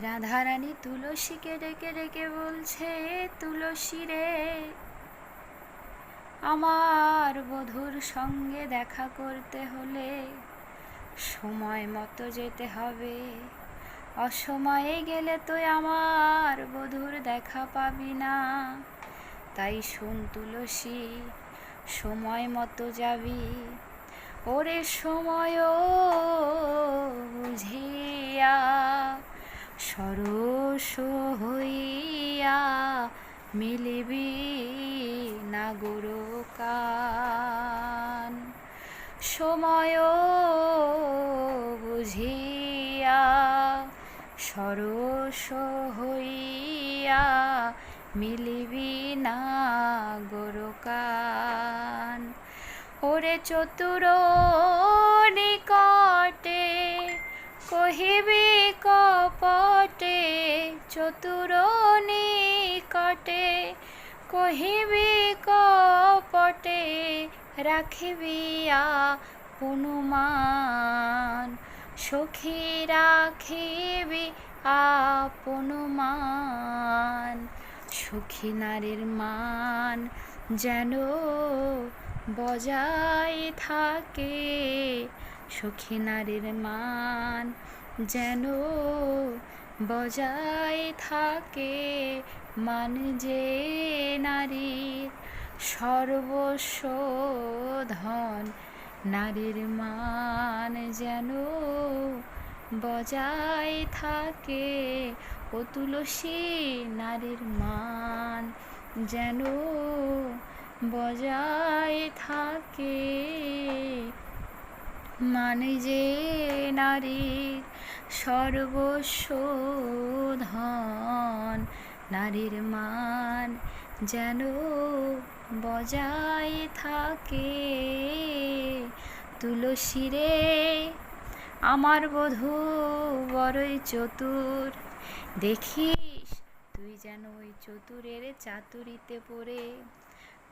রাধারানী তুলসীকে ডেকে ডেকে বলছে, তুলসী রে, আমার বধূর সঙ্গে দেখা করতে হলে সময় মতো যেতে হবে। অসময়ে গেলে তো আমার বধূর দেখা পাবি না। তাই শোন তুলসী, সময় মতো যাবি। ওরে সময় বুঝিয়া সরস হইয়া মিলিবি না গোরকান। সময় বুঝিয়া সরস হইয়া মিলিবি না গোরকান। ওরে চতুর নিকটে কহিবি কপটে, চতুর নিকটে কহিবি কপটে, রাখিবি আপনুমান। সখী রাখিবি আপনুমান। সখী নারীর মান যেন বজায় থাকে, সখী নারীর মান যেন বজায় থাকে। মান যে নারীর সর্বস্ব ধন, নারীর মান যেন বজায় থাকে। ও তুলসী, নারীর মান যেন বজায় থাকে। মানে যে নারীর সর্বস্ব ধন, নারীর মান যেন বজায় থাকে। তুলসী রে, আমার বধূ বড়ই চতুর, দেখিস তুই যেন ওই চতুরের চাতুরিতে পড়ে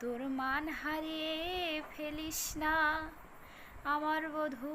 তোর মান হারিয়ে ফেলিস না। আমার বধূ